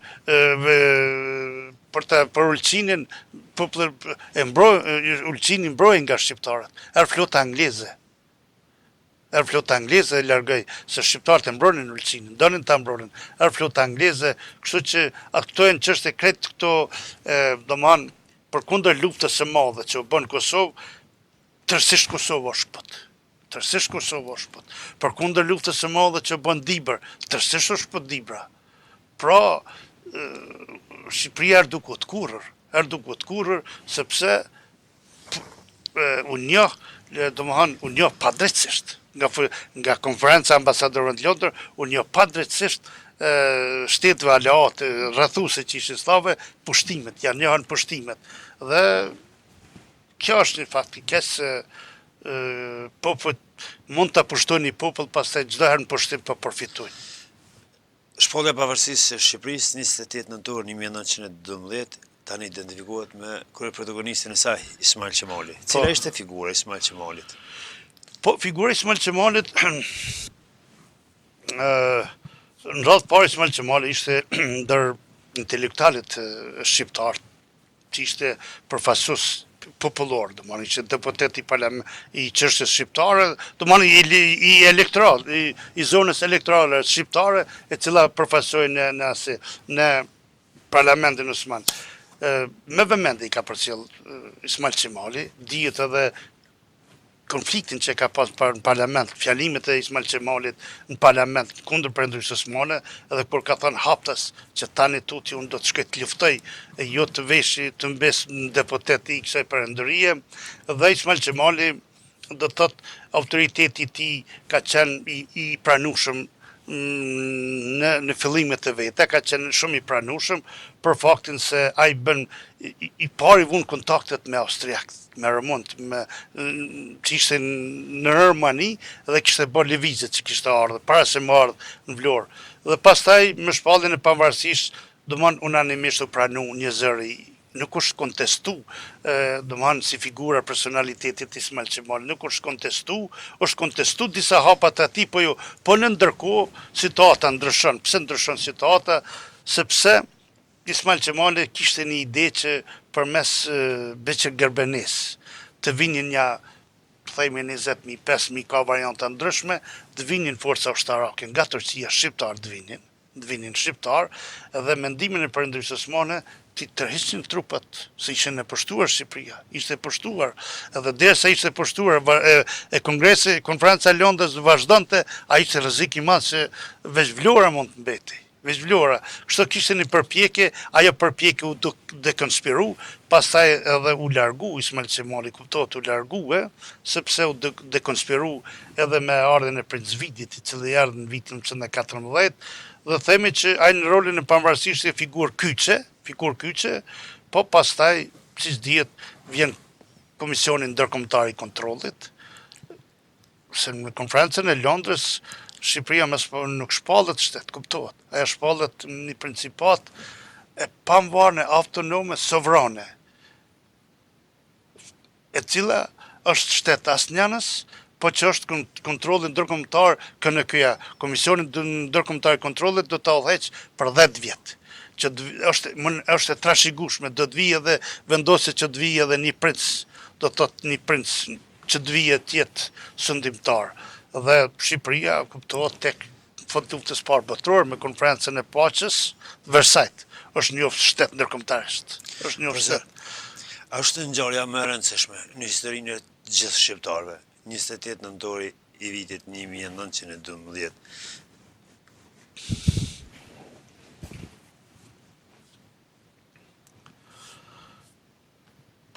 për ulqinin, ulqinin mbrojnë nga shqiptarët. Flota angleze. Flota angleze e largoj, se shqiptarët e mbronin ulqinin, donin ta mbronin. Flota angleze, kështu që ato janë çështje krejt këto, domethënë, për kundër luftës së madhe që u bën Kosovë, tërësisht Kosovë është shpët. Tërësisht Kosovë është shpët. Për kundër luftës së madhe që u bën Dibër, tërësisht është shpët Dibra. Pra, Shqipëria erdukot kurrër, sepse u njoh padrejtësisht. Nga konferenca ambasadorëve të Londër, u njoh padrejtësisht shtetëve aleate, rrethuese që ishin slave, pushtimet, janë njohën pushtimet. Dhe kjo është një faktikisht se mund të pushtojnë një popull, pastaj çdo herë në pushtim të përfitojnë. Shpallja e pavarësisë së Shqipërisë 28 nëntor 1912 tani identifikohet me kryeprotagonistin e saj, Ismail Qemali. Cila ishte figura e Ismail Qemalit? Po, figura e Ismail Qemalit, në radhë parë Ismail Qemali ishte ndër intelektualit shqiptar, që ishte përfaqësues popullor, domethënë ishte deputet i çështjes shqiptare, domethënë i elektoral, i zonës elektorale shqiptare, e cila përfaqësoi në parlamentin osman. Me vëmendje i ka përcjell Ismail Qemali, dihet edhe konfliktin që ka pas në parlament, fjalimet e Ismail Qemalit në parlament kundër Perëndërisë Osmane, edhe kur ka thënë haptas që tani tuti unë do të shkoj të luftoj e jo të veshi të mbes në deputet i kësaj perëndërie, dhe Ismail Qemali do të thotë autoriteti i tij ka qenë i pranueshëm në fillimet e veta, ka qenë shumë i pranueshëm për faktin se ai bën i pari vun kontaktet me austriakët, me Remont, që ishte në Gjermani dhe kishte bërë lëvizje që kishte ardhur para se më ardh në Vlorë. Dhe pastaj me shpalljen e pavarësisht, domethënë unanimisht u pranu një zëri, nuk është kontestu, domethënë si figura personalitetit Ismail Qemali, nuk është kontestu, është kontestu disa hapat e tij, po në ndërkohë situata ndryshon. Pse ndryshon situata? Sepse Ismail Qemali kishte një ide që përmes Beqir Gërbenis të vinin një, thejme 20.000, 5.000 ka varianta ndryshme, të vinin forca ushtarake nga Turqia shqiptar të vinin shqiptar, edhe mendimin e Perëndërisë Osmane të tërhiqnin trupat, se ishin e pushtuar Shqipëria, ishte pushtuar, edhe derisa ishte pushtuar konferenca e Londrës vazhdonte, ai ishte rrezik i madh se veç Vlora mund të mbetej. veç vlora. Kështu kishte një përpjekje, ajo përpjekje u dekonspiru, pastaj edhe u largu, Ismail Qemali kuptohet u largu, sepse u dekonspiru edhe me ardhen e Princ Vidit, i cili ardhen në vitin 1914, dhe themi që ai në rolin e pavarësisht e figurë kyçe, po pastaj, siç dihet, vjen Komisioni Ndërkombëtar i Kontrollit, se në konferencën e Londrës Shqipëria nuk shpallet shtet, kuptohet. Ajo shpallet një principat e pavarur, autonome, sovrane, e cila është shtet asnjënës, po që është kontrolli ndërkombëtar KNK-ja. Komisioni Ndërkombëtar i Kontrollit do ta udhëheq për 10 vjet. Që është e trashëgueshme, do të vijë edhe vendosje që të vijë edhe një princ, do të thotë një princ që të vijë të jetë sundimtar. Dhe Shqipëria kuptohet tek fund të luftës parë botërore me konferencën e paqes Versailles. Është një shtet ndërkombëtarisht. Është një shtet. A është ngjarja më e rëndësishme në historinë e gjithë shqiptarëve, 28 nëntori i vitit 1912.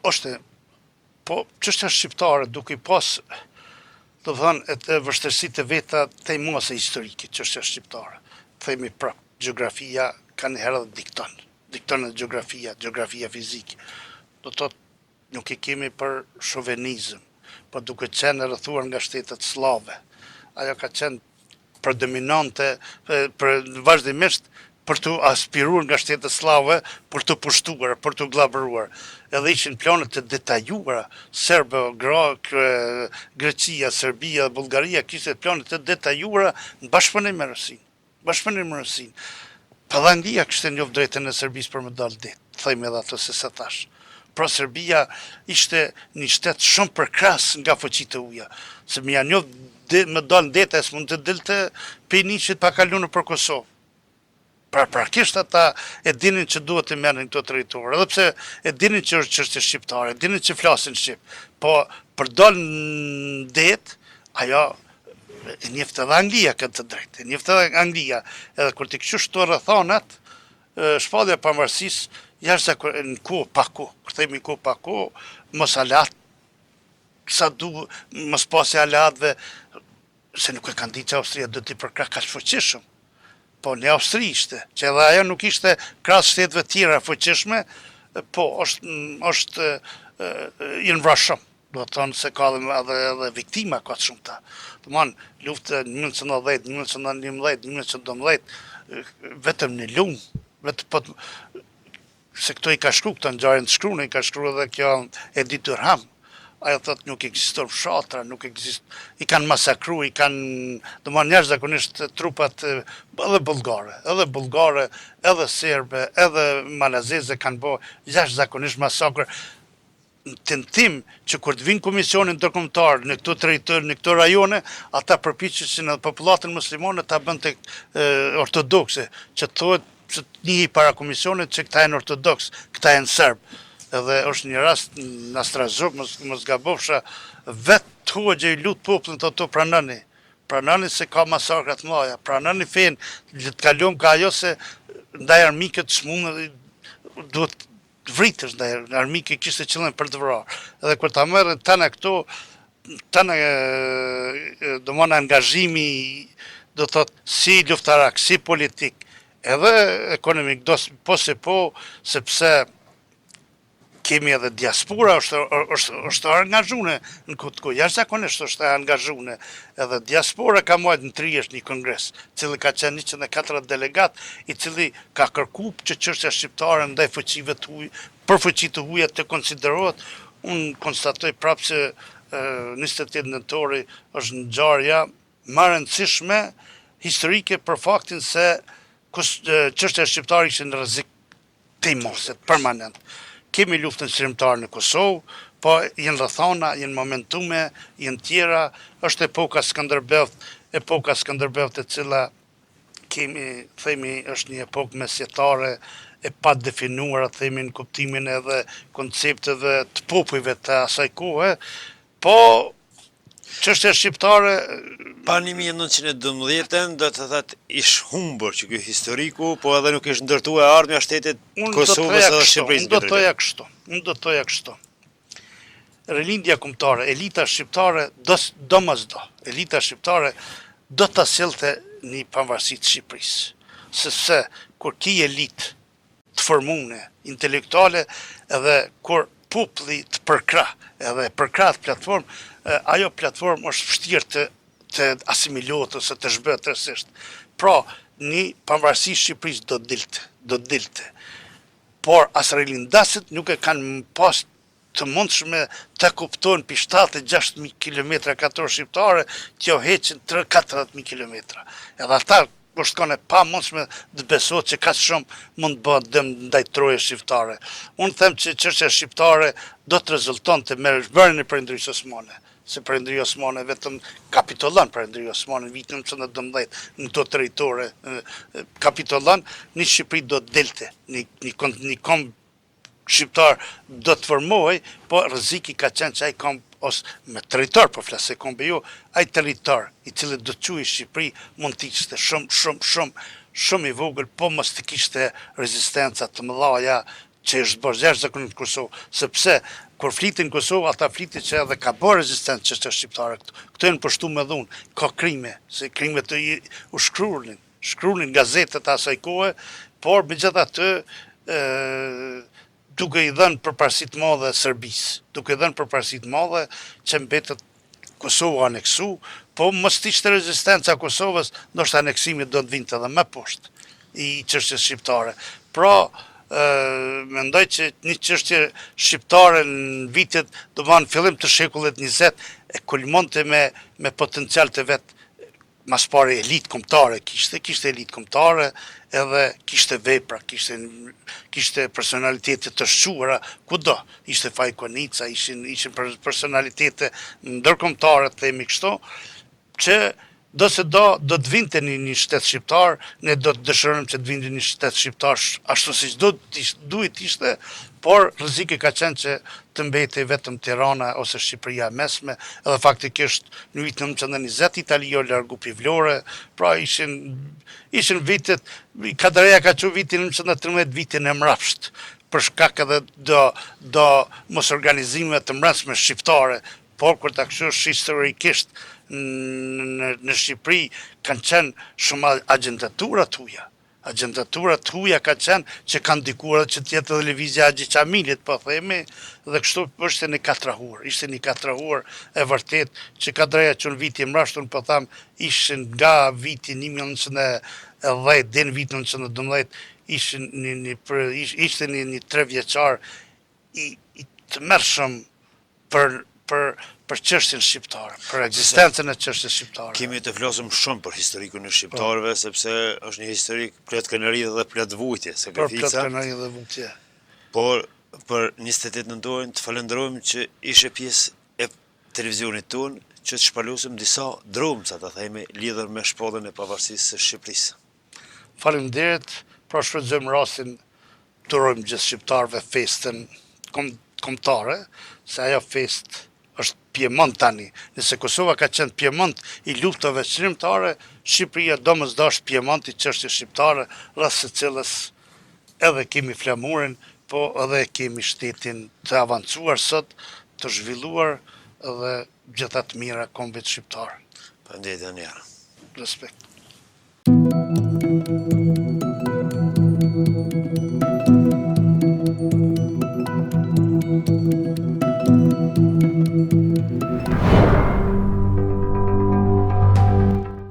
Është, po, çështja shqiptare, duke i pas, do të thënë, e vështirësitë e veta të mos e historike, çështja shqiptare. Themi prap, gjeografia ka një herë dhe dikton e gjeografia fizike. Do të thotë, nuk e kemi për shovenizëm, por duke qenë rrethuar nga shtetet slave. Ajo ka qenë predominante, vazhdimisht për të aspiruar nga shtetet slave, për të pushtuar, për të glabëruar. Edhe ishin planet të detajuara, Greqia, Serbia, Bullgaria, kishte planet të detajuara në bashkëpunim me Rusinë. Pa dhe Anglia kishte njoft drejtën e Serbisë për me dalë det, thejmë edhe ato se sa thash. Pra Serbia ishte një shtet shumë përkras nga fuqitë e uja, se më janë njoft me dalë në det, s'mund të dilte pejniqit pa kaluar për Kosovë. Prakisht ata e dinin që duhet të merrin këto territorë, edhe pse e dinin që është çështje shqiptare, e dinin që flasin shqip, po për dalë në det, ajo e njeftë edhe Anglia këtë të drejtë, e njeftë edhe Anglia, edhe kur t'i kështu shto rrethonat, shpallja e pavarësisë, jashtë në kohë pa kohë, kur themi kohë pa kohë, mos alat, sa du, mos pasi alatëve, se nuk e kanë ditë që Austria do t'i përkrah kaq fuqishëm. Po në Austri ishte, që edhe ajo nuk ishte krahas shtetëve tjera fuqishme, po është i nvrashëm. Do të thonë se ka edhe viktima ka të shumta. Do të thonë luftë 1910, 1911, 1912, vetëm në lumë, se këto i ka shkru këto ngjarje të shkruan, i ka shkruar edhe kjo Edith Durham. Ajo thotë nuk ekziston fshatra, nuk ekziston, i kanë masakru, i kanë, domethënë jashtëzakonisht trupat edhe bullgare, edhe serbe, edhe malazeze kanë bërë jashtëzakonisht masakër. Në tentim që kur të vinë Komisioni Ndërkombëtar në këto territor, në këto rajone, ata përpiqeshin edhe popullatën muslimane ta bënte ortodokse, që thohet që njëhi para komisionit që këta janë ortodoks, këta janë serb. Edhe është një rast në Strasbourg, mos gabofsha, vetë hoxha i lut popullin të pranoni se ka masakrat mëdha, pranoni fen, le të kalojmë ka ajo se ndaj armikët çmunë duhet vritesh ndaj armikët kishte qëllim për të vrarë. Edhe kur ta merren tani këto, domon angazhimi, do thotë si luftarak, si politik, edhe ekonomik, po se po, sepse kemi edhe diaspora, është angazhune në këtë kohë, jashtëzakonisht është angazhune, edhe diaspora ka marrë në Triesht një kongres, cili ka qenë 104 delegat, i cili ka kërku që çështja shqiptare ndaj fuqive të huaj, për fuqitë të huaja të konsiderohet. Unë konstatoj prapë se 28 nëntori është ngjarja më e rëndësishme historike për faktin se çështja shqiptare ishte në rrezik të imoset, permanent. Kemi luftën shërimtare në Kosovë, po jenë rrethana, jenë momentume, jenë tjera, është epoka Skënderbevt e cila themi është një epokë mesjetare, e pa definuar, themi në kuptimin edhe koncepteve të popujve të asaj kohe, po Çështja shqiptare Pa 1912 do të thotë ish humbur që ky historiku, po edhe nuk ishte ndërtuar ardhmja e shtetit Kosovës dhe Shqipërisë. Unë do të thoja kështu. Rilindja kombëtare, elita shqiptare elita shqiptare do ta sillte një pavarësi të Shqipërisë. Sepse kur ki elitë të formune, intelektuale, edhe kur populli të përkrah, edhe përkrah të platformë, ajo platformë është vështirë të asimilohet ose të zhbëhet tërësisht. Pra, një pavarësi Shqipërisë do dilte. Por as rilindasit nuk e kanë pas të mundshme të kuptojnë për 7-6.000 km2 shqiptare, që heqin 3-4.000 km. Edhe ata është kone pa mundshme të besohet që ka shumë mund të bëhet dëm ndaj troje shqiptare. Unë them që çështja shqiptare do të rezultonte me zhbërjen e Perëndrisë Osmane. Se Perëndria Osmane vetëm kapitolon Perëndria Osmane në vitin 1912 në këto territore kapitolon, një Shqipëri do të delte, një kom shqiptar do të formohej, po rreziki ka qenë që ai kom ose me territor, po flasë kombe jo, ai territor i cili do të quhej Shqipëri mund të ishte shumë i vogël, po mos të kishte rezistenca të mëdha që është bërë jashtëzakonisht në Kosovë, sepse kur flitin Kosovë, ata flitin që edhe ka bërë rezistencë çështja shqiptare këtu. Këto janë pështu me dhunë, ka krime, se krimet u shkruanin gazetet asaj kohe, por megjithatë duke i dhënë përparësi të madhe Serbisë, duke i dhënë përparësi të madhe që mbetet Kosova aneksu, po mos ishte rezistenca Kosovës, ndoshta aneksimi do të vinte edhe më poshtë i çështjes shqiptare. Pra, mendoj që një çështje shqiptare në vitet, do të thonë fillim të shekullit 20, e kulmonte me potencial të vet. Mas pari elitë kombëtare kishte elitë kombëtare, edhe kishte vepra, kishte personalitete të shquara kudo. Ishte Faj Konica, ishin personalitete ndërkombëtare, themi kështu, që do të vinte një shtet shqiptar, ne do të dëshirojmë që të vinte një shtet shqiptar ashtu siç duhet ishte, por rreziku ka qenë që të mbetej vetëm Tirana ose Shqipëria e Mesme, edhe faktikisht në vitin 1920 Italia largu pi Vlore, pra ishin vitet, Kadreja ka thënë vitin 1913 vitin e mrapsht, për shkak edhe do mos organizime të mbrëmshme shqiptare, por kur ta këshosh historikisht në Shqipëri kanë qenë shumë agjendatura tuja. Agjendatura tuja ka qenë që kanë ndikuar që tjetë dhe lëvizja Hagji Qamilit, po themi, dhe kështu është një katrahur. Ishte një katrahur e vërtet që Kadreja që në viti mrashtun, po tham, ishin nga viti 1910 dhe në vitin 1912, ishte një 3 vjeçar i të mërshëm për çështjen shqiptare, për ekzistencën e çështjes shqiptare. Kemi të flasim shumë për historikun e shqiptarëve, sepse është një historik plot kënaqëri dhe plot vujtje, se Plot kënaqëri dhe vujtje. Por për 28 nëntor të falenderojmë që ishe pjesë e televizionit tonë, që të shpalosim disa dromca, ta themi, lidhur me shpalljen e pavarësisë së Shqipërisë. Faleminderit, pra shfrytëzojmë rastin të urojmë gjithë shqiptarëve festën kombëtare, se ajo festë është Pjemont tani. Nëse Kosova ka qenë Pjemont i luftave çlimtare, Shqipëria domosdoshmë Pjemont i çështjes shqiptare, rreth së cilës edhe kemi flamurin, po edhe kemi shtetin të avancuar sot, të zhvilluar edhe gjitha të mira kombit shqiptar. Faleminderit Daniela. Respekt.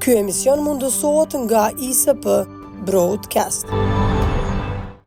Ky emision mundësohet nga ISP Broadcast.